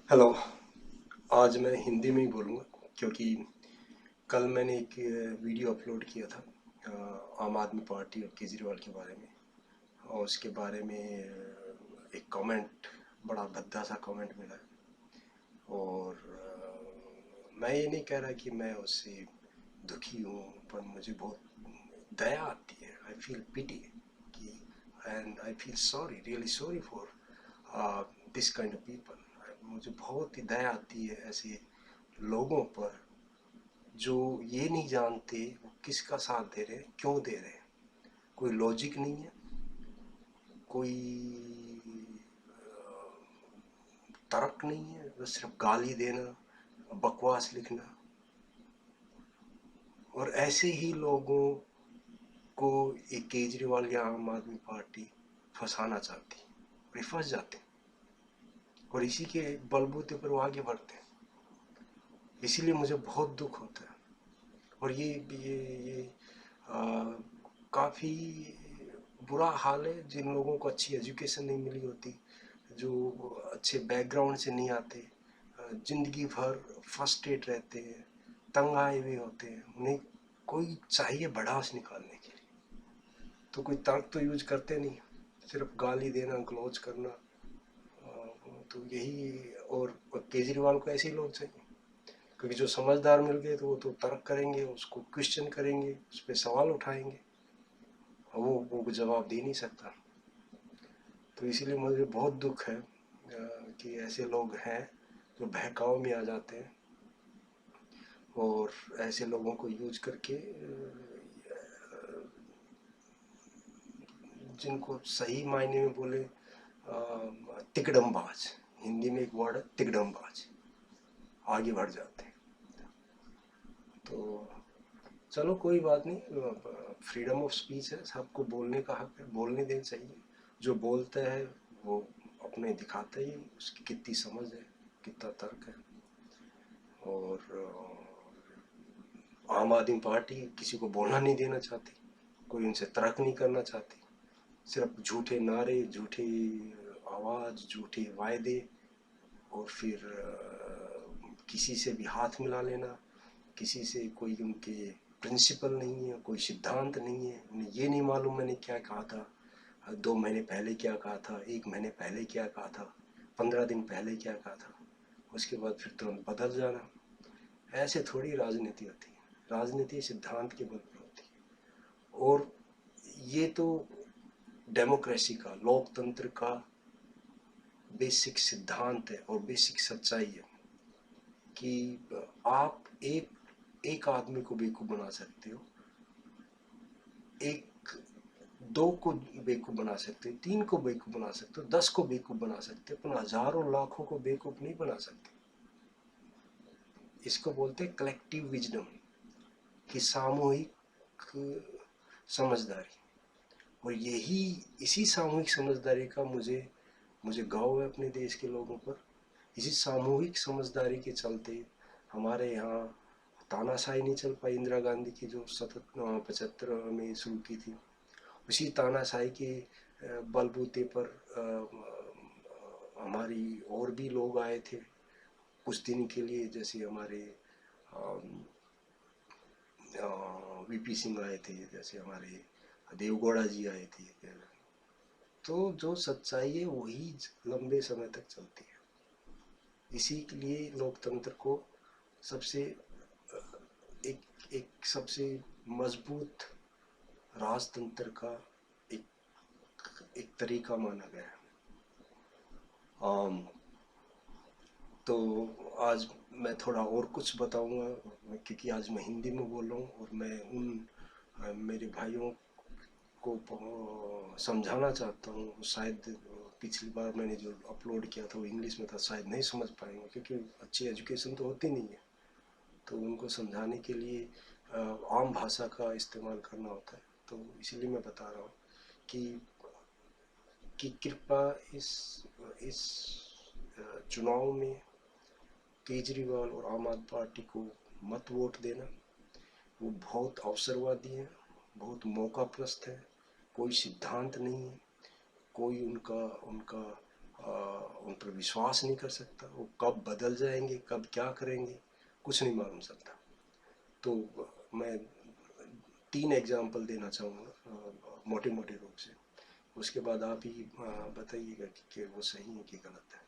Hello. आज मैं हिंदी में ही बोलूँगा क्योंकि कल मैंने एक वीडियो अपलोड किया था आम आदमी पार्टी और केजरीवाल के बारे में। और उसके बारे में एक कमेंट, बड़ा भद्दा सा कमेंट मिला है। और मैं ये नहीं कह रहा कि मैं उससे दुखी हूँ, पर मुझे बहुत दया आती है। आई फील पिटी कि and I feel sorry, really sorry for this kind of people. मुझे बहुत ही दया आती है ऐसे लोगों पर जो ये नहीं जानते वो किसका साथ दे रहे हैं, क्यों दे रहे हैं। कोई लॉजिक नहीं है, कोई तर्क नहीं है, बस सिर्फ गाली देना, बकवास लिखना। और ऐसे ही लोगों को एक केजरीवाल या आम आदमी पार्टी फंसाना चाहती है और ये फंस जाते हैं और इसी के बलबूते पर वो आगे बढ़ते हैं। इसीलिए मुझे बहुत दुख होता है। और ये काफ़ी बुरा हाल है जिन लोगों को अच्छी एजुकेशन नहीं मिली होती, जो अच्छे बैकग्राउंड से नहीं आते, ज़िंदगी भर फ्रस्ट्रेट रहते हैं, तंग आए हुए होते हैं। उन्हें कोई चाहिए भड़ास निकालने के लिए, तो कोई तर्क तो यूज करते नहीं, सिर्फ गाली देना, ग्लोच करना। तो यही। और केजरीवाल को ऐसे ही लोग चाहिए, क्योंकि जो समझदार मिल गए तो वो तो तर्क करेंगे, उसको क्वेश्चन करेंगे, उस पर सवाल उठाएंगे। वो जवाब दे नहीं सकता। तो इसीलिए मुझे बहुत दुख है कि ऐसे लोग हैं जो बहकाव में आ जाते हैं और ऐसे लोगों को यूज करके जिनको सही मायने में बोले तिकड़मबाज, हिंदी में एक वर्ड है तिकड़मबाज, आगे बढ़ जाते हैं। तो चलो कोई बात नहीं, फ्रीडम ऑफ स्पीच है, सबको बोलने का हक है, बोलने देना चाहिए। जो बोलता है वो अपने दिखाता ही उसकी कितनी समझ है, कितना तर्क है। और आम आदमी पार्टी किसी को बोलना नहीं देना चाहती, कोई उनसे तर्क नहीं करना चाहती। सिर्फ झूठे नारे, झूठी आवाज़, झूठे वायदे, और फिर किसी से भी हाथ मिला लेना। किसी से कोई उनके प्रिंसिपल नहीं है, कोई सिद्धांत नहीं है। उन्हें ये नहीं मालूम मैंने क्या कहा था, 2 महीने पहले क्या कहा था, 1 महीने पहले क्या कहा था, 15 दिन पहले क्या कहा था, उसके बाद फिर तुरंत बदल जाना। ऐसे थोड़ी राजनीति होती है। राजनीति सिद्धांत के बल पर होती है। और ये तो डेमोक्रेसी का, लोकतंत्र का बेसिक सिद्धांत है और बेसिक सच्चाई है कि आप एक आदमी को बेवकूफ़ बना सकते हो, एक दो को बेवकूफ़ बना सकते हो, 3 को बेवकूफ़ बना सकते हो, 10 को बेवकूफ़ बना सकते हो, पर हजारों लाखों को बेवकूफ़ नहीं बना सकते। इसको बोलते हैं कलेक्टिव विजडम, कि सामूहिक समझदारी। और यही, इसी सामूहिक समझदारी का मुझे मुझे गौरव है अपने देश के लोगों पर। इसी सामूहिक समझदारी के चलते हमारे यहाँ तानाशाही नहीं चल पाई इंदिरा गांधी की, जो सतत 75 में शुरू की थी। उसी तानाशाही के बलबूते पर हमारी और भी लोग आए थे कुछ दिन के लिए, जैसे हमारे वीपी सिंह आए थे, जैसे हमारे देवगौड़ा जी आए थे। तो जो सच्चाई है वही लंबे समय तक चलती है। इसी के लिए लोकतंत्र को सबसे एक एक सबसे मजबूत राजतंत्र का एक एक तरीका माना गया है। तो आज मैं थोड़ा और कुछ बताऊंगा, क्योंकि आज मैं हिंदी में बोल रहा हूँ और मैं उन मेरे भाइयों को समझाना चाहता हूँ। शायद पिछली बार मैंने जो अपलोड किया था वो इंग्लिश में था, शायद नहीं समझ पाएंगे क्योंकि अच्छी एजुकेशन तो होती नहीं है। तो उनको समझाने के लिए आम भाषा का इस्तेमाल करना होता है। तो इसीलिए मैं बता रहा हूँ कि कृपया इस चुनाव में केजरीवाल और आम आदमी पार्टी को मत वोट देना। वो बहुत अवसरवादी हैं, बहुत मौकाप्रस्त है, कोई सिद्धांत नहीं है, कोई उनका उनका उन पर विश्वास नहीं कर सकता। वो कब बदल जाएंगे, कब क्या करेंगे, कुछ नहीं मालूम चलता। तो मैं 3 एग्जाम्पल देना चाहूँगा मोटे मोटे रूप से, उसके बाद आप ही बताइएगा कि वो सही है कि गलत है।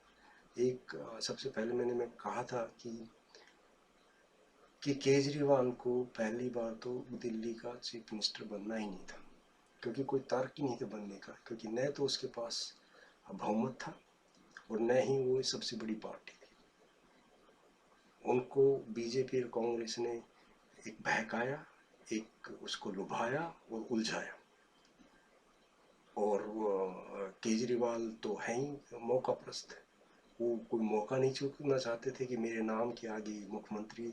एक सबसे पहले मैं कहा था कि केजरीवाल को पहली बार तो दिल्ली का चीफ मिनिस्टर बनना ही नहीं था, क्योंकि कोई तर्क ही नहीं था बनने का, क्योंकि न तो उसके पास बहुमत था और न ही वो सबसे बड़ी पार्टी थी। उनको बीजेपी और कांग्रेस ने एक बहकाया, एक उसको लुभाया और उलझाया। और केजरीवाल तो है ही मौकाप्रस्त, वो कोई मौका नहीं चूकना चाहते थे कि मेरे नाम के आगे मुख्यमंत्री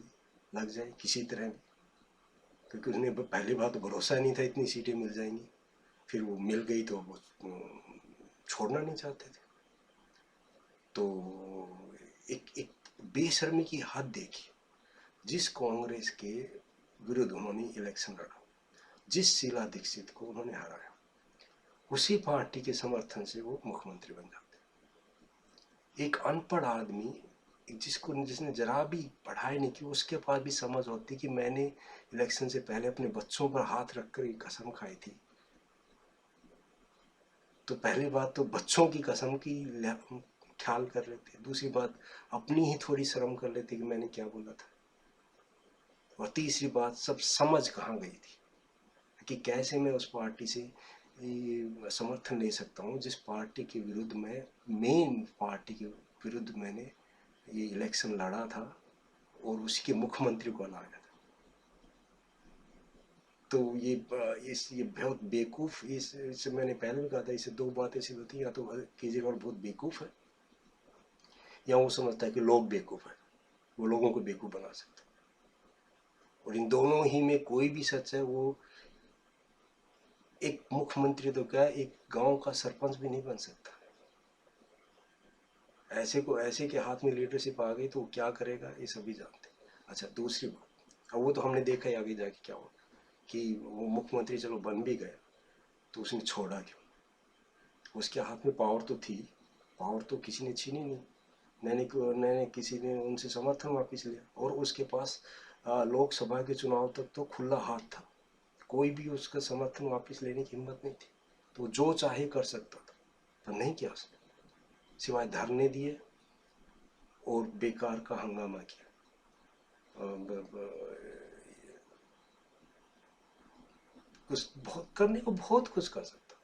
लग जाए किसी तरह भी, क्योंकि उसने पहली बात तो भरोसा नहीं था इतनी सीटें मिल जाएंगी, फिर वो मिल गई तो वो छोड़ना नहीं चाहते थे। तो एक बेशर्मी की हद देखी। जिस कांग्रेस के विरुद्ध उन्होंने इलेक्शन लड़ा, जिस शीला दीक्षित को उन्होंने हराया, उसी पार्टी के समर्थन से वो मुख्यमंत्री बन जाते। एक अनपढ़ आदमी जिसने जरा भी पढ़ाई नहीं की, उसके पास भी समझ होती कि मैंने इलेक्शन से पहले अपने बच्चों पर हाथ रखकर एक कसम खाई थी, तो पहली बात तो बच्चों की कसम की ख्याल कर लेते, दूसरी बात अपनी ही थोड़ी शर्म कर लेते कि मैंने क्या बोला था, और तीसरी बात सब समझ कहाँ गई थी कि कैसे मैं उस पार्टी से समर्थन ले सकता हूँ जिस पार्टी के विरुद्ध मैं, मेन पार्टी के विरुद्ध मैंने ये इलेक्शन लड़ा था और उसके मुख्यमंत्री को हराया था। तो ये बहुत बेवकूफ़, इससे मैंने पहले भी कहा था, इससे 2 बातें ऐसी होती हैं, या तो केजरीवाल बहुत बेवकूफ़ है, या वो समझता है कि लोग बेवकूफ़ है, वो लोगों को बेवकूफ़ बना सकता है। और इन दोनों ही में कोई भी सच है। वो एक मुख्यमंत्री तो क्या, एक गांव का सरपंच भी नहीं बन सकता। ऐसे के हाथ में लीडरशिप आ गई तो वो क्या करेगा ये सभी जानते हैं। अच्छा, दूसरी बात, अब वो तो हमने देखा ही आगे जाके क्या हुआ, कि वो मुख्यमंत्री चलो बन भी गया, तो उसने छोड़ा क्यों? उसके हाथ में पावर तो थी, पावर तो किसी ने छीनी नहीं, मैंने किसी ने उनसे समर्थन वापस लिया, और उसके पास लोकसभा के चुनाव तक तो खुला हाथ था, कोई भी उसका समर्थन वापस लेने की हिम्मत नहीं थी, तो जो चाहे कर सकता था, पर नहीं किया उसने, सिवाय धरने दिए और बेकार का हंगामा किया। कुछ बहुत करने को बहुत कुछ कर सकता।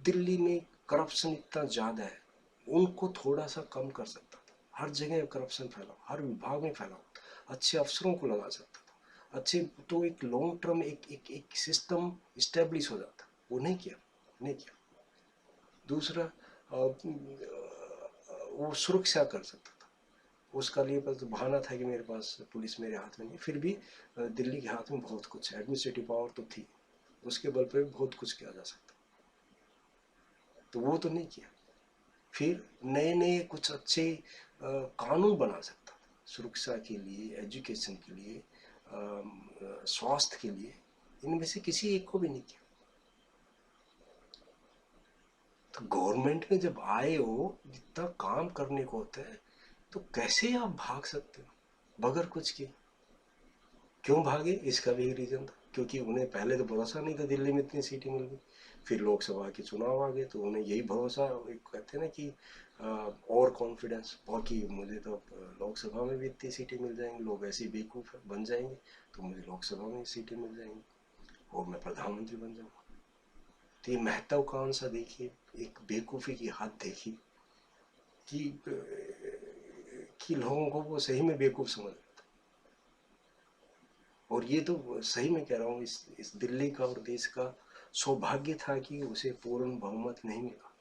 दिल्ली में करप्शन इतना ज़्यादा है, उनको थोड़ा सा कम कर सकता था। हर जगह करप्शन फैला, हर विभाग में फैला, अच्छे अफसरों को लगा सकता था, अच्छे, तो एक लॉन्ग टर्म एक सिस्टम इस्टेब्लिश हो जाता। वो नहीं किया, नहीं किया। दूसरा, वो सुरक्षा कर सकता था, उसका लिए बस बहाना था कि मेरे पास पुलिस मेरे हाथ में नहीं, फिर भी दिल्ली के हाथ में बहुत कुछ है, एडमिनिस्ट्रेटिव पावर तो थी, उसके बल पर भी बहुत कुछ किया जा सकता, तो वो तो नहीं किया। फिर नए नए कुछ अच्छे कानून बना सकता था, सुरक्षा के लिए, एजुकेशन के लिए, स्वास्थ्य के लिए, इनमें से किसी एक को भी नहीं किया। तो गवर्नमेंट में जब आए हो, जितना काम करने को होता है, तो कैसे आप भाग सकते हो बगैर कुछ किए? क्यों भागे? इसका भी रीज़न था, क्योंकि उन्हें पहले तो भरोसा नहीं था दिल्ली में इतनी सीटें मिल गई, फिर लोकसभा के चुनाव आ गए तो उन्हें यही भरोसा, कहते हैं ना कि और कॉन्फिडेंस, बाकी मुझे तो लोकसभा में भी इतनी सीटें मिल जाएंगी, लोग ऐसे ही बेवकूफ़ बन जाएंगे तो मुझे लोकसभा में सीटें मिल जाएंगी और मैं प्रधानमंत्री बन जाऊँगा। तो ये महत्वाकांक्षा देखिए, एक बेवकूफ़ी की हद देखिए कि लोगों को वो सही में बेवकूफ़ समझ। और ये तो सही में कह रहा हूँ, इस दिल्ली का और देश का सौभाग्य था कि उसे पूर्ण बहुमत नहीं मिला।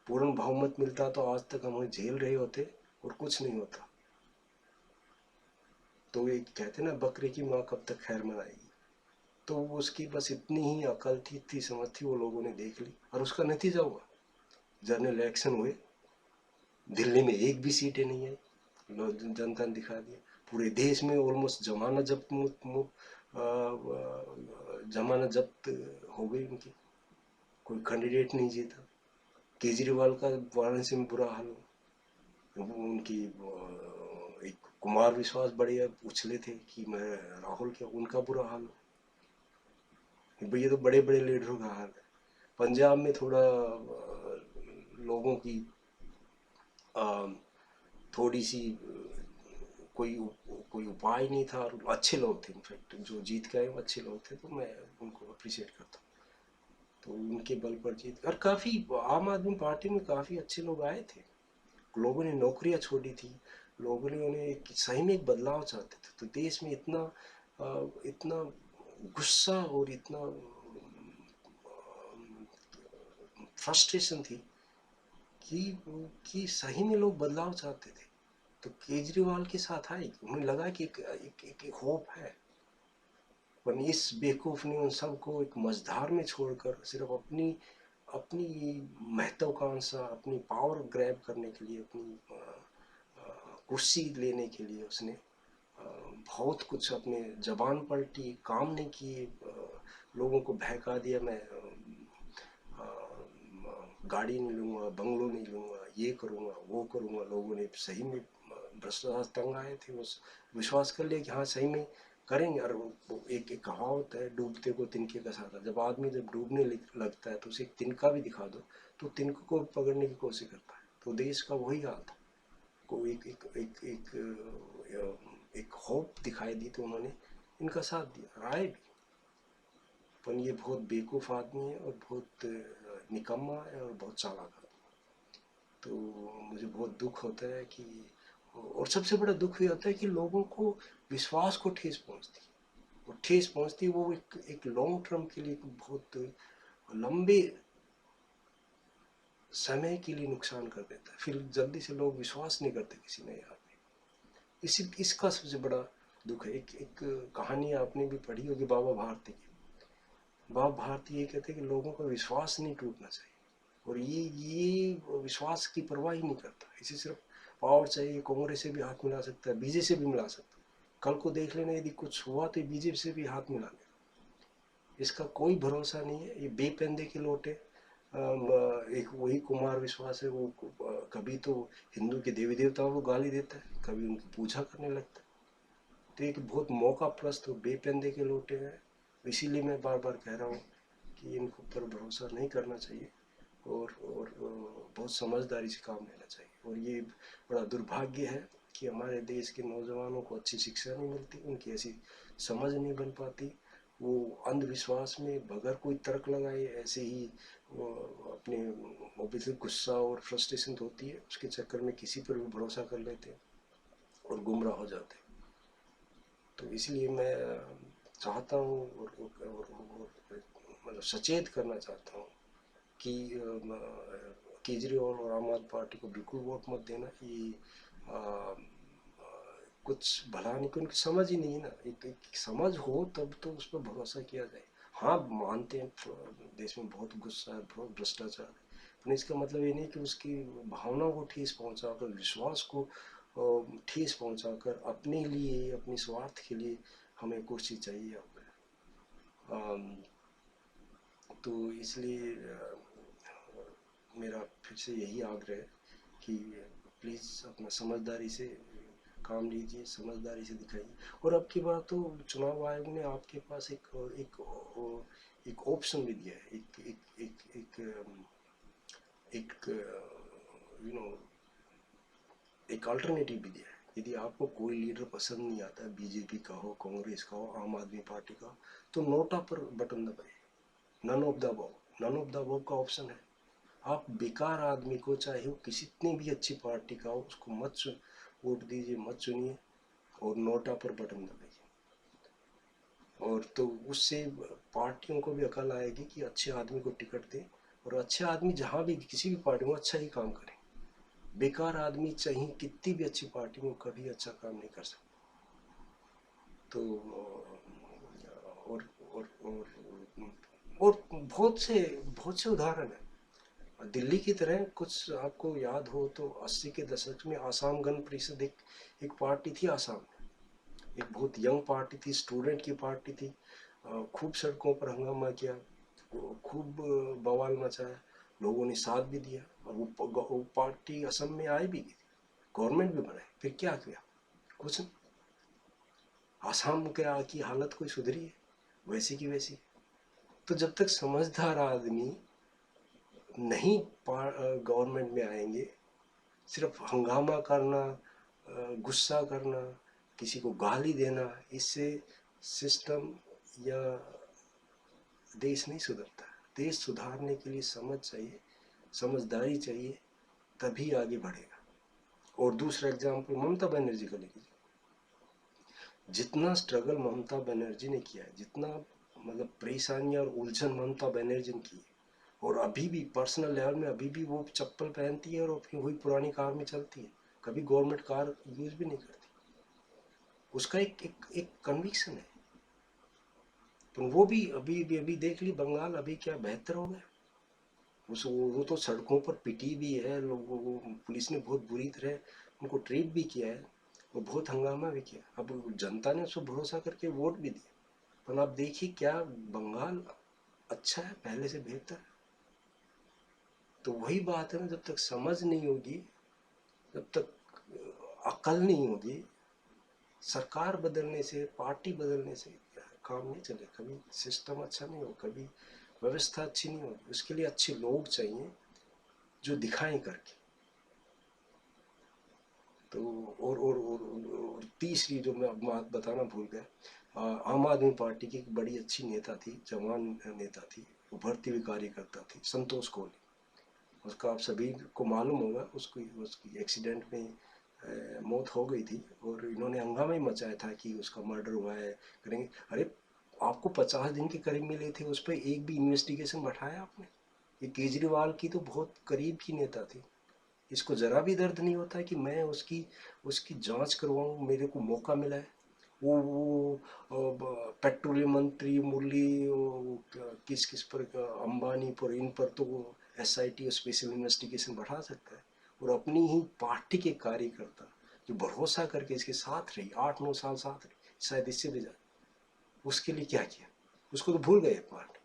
पूर्ण बहुमत मिलता तो आज तक हम झेल रहे होते और कुछ नहीं होता। तो ये कहते ना, बकरे की माँ कब तक खैर मनाएगी, तो उसकी बस इतनी ही अकल थी, इतनी समझ थी, वो लोगों ने देख ली और उसका नतीजा हुआ। जनरल इलेक्शन हुए, दिल्ली में एक भी सीटें नहीं आई, जनता ने दिखा दिया। पूरे देश में ऑलमोस्ट जमानत जब्त हो गई उनकी, कोई कैंडिडेट नहीं जीता। केजरीवाल का वाराणसी में बुरा हाल हो, उनकी एक कुमार विश्वास बड़े उछले थे कि मैं राहुल क्या, उनका बुरा हाल हो। भैया तो बड़े बड़े लीडरों का हाल है। पंजाब में थोड़ा लोगों की थोड़ी सी कोई कोई उपाय नहीं था, और अच्छे लोग थे, इनफैक्ट जो जीत गए वो अच्छे लोग थे, तो मैं उनको अप्रिशिएट करता हूँ। तो उनके बल पर जीत, और काफ़ी आम आदमी पार्टी में काफ़ी अच्छे लोग आए थे। लोगों ने नौकरियां छोड़ी थी, लोगों ने उन्हें सही में एक बदलाव चाहते थे। तो देश में इतना इतना गुस्सा और इतना फ्रस्ट्रेशन थी कि सही में लोग बदलाव चाहते थे। तो केजरीवाल के साथ आए, उन्हें लगा कि एक होप है। पर इस बेवकूफ ने उन सबको एक मझधार में छोड़कर सिर्फ अपनी अपनी महत्वाकांक्षा, अपनी पावर ग्रैब करने के लिए, अपनी कुर्सी लेने के लिए उसने बहुत कुछ अपने जबान पलटी, काम नहीं किए, लोगों को बहका दिया। मैं गाड़ी नहीं लूँगा, बंगलो नहीं लूँगा, ये करूँगा वो करूँगा। लोगों ने सही में भ्रष्टाचार तंग आए थे, उस विश्वास कर लिया कि हाँ सही में करेंगे। और एक एक कहावत है, डूबते को तिनके का साथा। जब आदमी जब डूबने लगता है तो उसे एक तिनका भी दिखा दो तो तिनके को पकड़ने की कोशिश करता है। तो देश का वही हाल था। को एक एक एक एक एक होप दिखाई दी तो उन्होंने इनका साथ दिया, राय भी। पर ये बहुत बेवकूफ़ आदमी है और बहुत निकम्मा है और बहुत चालाक आदमी। तो मुझे बहुत दुख होता है कि, और सबसे बड़ा दुख ये होता है कि लोगों को विश्वास को ठेस पहुंचती है। और ठेस पहुंचती वो एक लॉन्ग टर्म के लिए, बहुत लंबे समय के लिए नुकसान कर देता है। फिर जल्दी से लोग विश्वास नहीं करते किसी नए आदमी। इसी इसका सबसे बड़ा दुख है। एक एक कहानी आपने भी पढ़ी होगी बाबा भारती की। बाबा भारती ये कहते हैं कि लोगों का विश्वास नहीं टूटना चाहिए, और ये विश्वास की परवाह ही नहीं करता। इसे सिर्फ पावर चाहिए, कांग्रेस से भी हाथ मिला सकता है, बीजेपी से भी मिला सकता है। कल को देख लेना, यदि कुछ हुआ तो बीजेपी से भी हाथ मिला लेगा। इसका कोई भरोसा नहीं है, ये बेपंदे के लोटे। एक वही कुमार विश्वास है, वो कभी तो हिंदू के देवी देवताओं को गाली देता है, कभी उनकी पूजा करने लगता है। तो एक बहुत मौका प्रस्त बेपंदे के लोटे हैं। इसीलिए मैं बार बार कह रहा हूँ कि इनको ऊपर भरोसा नहीं करना चाहिए, और बहुत समझदारी से काम लेना चाहिए। और ये बड़ा दुर्भाग्य है कि हमारे देश के नौजवानों को अच्छी शिक्षा नहीं मिलती, उनकी ऐसी समझ नहीं बन पाती। वो अंधविश्वास में बगैर कोई तर्क लगाए ऐसे ही वो अपने ऑब्वियसली गुस्सा और फ्रस्ट्रेशन होती है, उसके चक्कर में किसी पर भी भरोसा कर लेते हैं और गुमराह हो जाते हैं। तो इसलिए मैं चाहता हूँ और मतलब सचेत करना चाहता हूँ कि केजरीवाल और आम आदमी पार्टी को बिल्कुल वोट मत देना। ये कुछ भला नहीं, उनकी समझ ही नहीं है ना। एक समझ हो तब तो उस पर भरोसा किया जाए। हाँ मानते हैं देश में बहुत गुस्सा है, बहुत भ्रष्टाचार है, पर इसका मतलब ये नहीं कि उसकी भावना को ठेस पहुंचाकर, विश्वास को ठेस पहुंचाकर अपने लिए, अपने स्वार्थ के लिए हमें कुर्सी चाहिए यहाँ पे। तो इसलिए मेरा फिर से यही आग्रह है कि प्लीज़ अपना समझदारी से काम लीजिए, समझदारी से दिखाइए। और अब की बात तो चुनाव आयोग ने आपके पास एक ऑप्शन भी दिया है, एक यू नो एक अल्टरनेटिव भी दिया है। यदि आपको कोई लीडर पसंद नहीं आता, बीजेपी का हो, कांग्रेस का हो, आम आदमी पार्टी का हो, तो नोटा पर बटन दबाइए, none of the above, none of the above का ऑप्शन है। आप बेकार आदमी को, चाहे वो कितनी भी अच्छी पार्टी का हो, उसको मत वोट दीजिए, मत चुनिए, और नोटा पर बटन दबाइए। और तो उससे पार्टियों को भी अकल आएगी कि अच्छे आदमी को टिकट दें, और अच्छे आदमी जहाँ भी किसी भी पार्टी में अच्छा ही काम करें। बेकार आदमी चाहे कितनी भी अच्छी पार्टी में, कभी अच्छा काम नहीं कर सकता। तो और और और, और बहुत से उदाहरण है दिल्ली की तरह। कुछ आपको याद हो तो 80 के दशक में आसाम गण परिषद एक पार्टी थी आसाम में। एक बहुत यंग पार्टी थी, स्टूडेंट की पार्टी थी। खूब सड़कों पर हंगामा किया, खूब बवाल मचाया, लोगों ने साथ भी दिया और वो पार्टी असम में आई भी, गवर्नमेंट भी बनाई। फिर क्या किया? कुछ नहीं। आसाम के की हालत कोई सुधरी है? वैसी की वैसी। तो जब तक समझदार आदमी नहीं गवर्नमेंट में आएंगे, सिर्फ हंगामा करना, गुस्सा करना, किसी को गाली देना, इससे सिस्टम या देश नहीं सुधरता। देश सुधारने के लिए समझ चाहिए, समझदारी चाहिए, तभी आगे बढ़ेगा। और दूसरा एग्जाम्पल ममता बनर्जी का लीजिए। जितना स्ट्रगल ममता बनर्जी ने किया है, जितना मतलब परेशानियां और उलझन ममता बनर्जी ने की है, और अभी भी पर्सनल लेवल में अभी भी वो चप्पल पहनती है और अपनी वही पुरानी कार में चलती है, कभी गवर्नमेंट कार यूज भी नहीं करती। उसका एक कन्विक्शन है। तो वो भी अभी देख ली बंगाल अभी क्या बेहतर हो गया। वो तो सड़कों पर पिटी भी है, लोगों को पुलिस ने बहुत बुरी तरह उनको ट्रीट भी किया है, और बहुत हंगामा भी किया। अब जनता ने उसको भरोसा करके वोट भी दिया। पर आप देखिए क्या बंगाल अच्छा है, पहले से बेहतर। तो वही बात है ना, जब तक समझ नहीं होगी, जब तक अकल नहीं होगी, सरकार बदलने से, पार्टी बदलने से काम नहीं चले। कभी सिस्टम अच्छा नहीं हो, कभी व्यवस्था अच्छी नहीं होगी। उसके लिए अच्छे लोग चाहिए जो दिखाएं करके। तो और तीसरी जो मैं बात बताना भूल गया, आम आदमी पार्टी की एक बड़ी अच्छी नेता थी, जवान नेता थी, उभरती हुई कार्यकर्ता थी, संतोष कोहली। उसका आप सभी को मालूम होगा, उसकी उसकी एक्सीडेंट में मौत हो गई थी, और इन्होंने हंगामा ही मचाया था कि उसका मर्डर हुआ है, करेंगे। अरे आपको 50 दिन के करीब मिले थे, उस पर एक भी इन्वेस्टिगेशन बैठाया आपने? ये केजरीवाल की तो बहुत करीब की नेता थी, इसको ज़रा भी दर्द नहीं होता है कि मैं उसकी उसकी जांच करवाऊँ, मेरे को मौका मिला है। वो पेट्रोलियम मंत्री मुरली, किस किस पर, अंबानी पर, इन पर तो SIT और स्पेशल इन्वेस्टिगेशन बढ़ा सकता है। और अपनी ही पार्टी के कार्यकर्ता जो भरोसा करके इसके साथ रही, 8-9 साल साथ रही, शायद इससे भी ज़्यादा, उसके लिए क्या किया? उसको तो भूल गए पार्टी।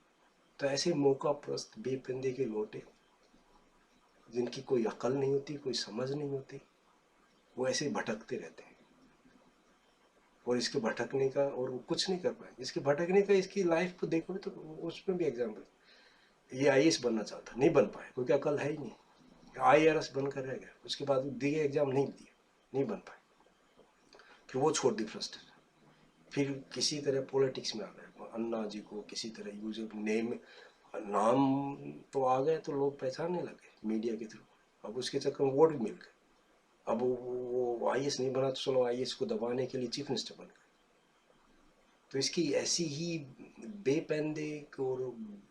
तो ऐसे मौका प्रस्त बेपंदे के लोटे, जिनकी कोई अकल नहीं होती, कोई समझ नहीं होती, वो ऐसे भटकते रहते हैं। और इसके भटकने का, और वो कुछ नहीं कर पाएंगे इसके भटकने का। इसकी लाइफ को देखो तो उसमें भी एग्जाम्पल, ये IAS बनना चाहता, नहीं बन पाया क्योंकि अकल है ही नहीं। IRS बनकर रह गया, उसके बाद दिए एग्जाम, नहीं दिया, नहीं बन पाए, फिर वो छोड़ दी फ्रस्ट्रेशन। फिर किसी तरह पॉलिटिक्स में आ गए, अन्ना जी को किसी तरह यूज, नेम नाम तो आ गए तो लोग पहचानने लगे मीडिया के थ्रू। अब उसके चक्कर में वोट भी मिल गए। अब वो IAS नहीं बना तो चलो IAS को दबाने के लिए चीफ मिनिस्टर बन गए। तो इसकी ऐसी ही बेपंदे और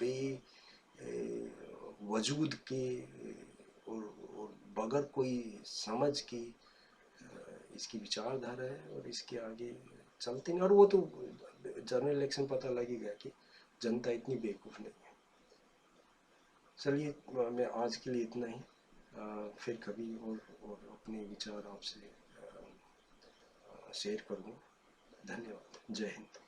बे वजूद के, और बगैर कोई समझ की इसकी विचारधारा है, और इसके आगे चलते नहीं। और वो तो जनरल इलेक्शन पता लग ही गया कि जनता इतनी बेवकूफ़ नहीं है। चलिए, मैं आज के लिए इतना ही। फिर कभी और अपने विचार आपसे शेयर करूँगा। धन्यवाद। जय हिंद।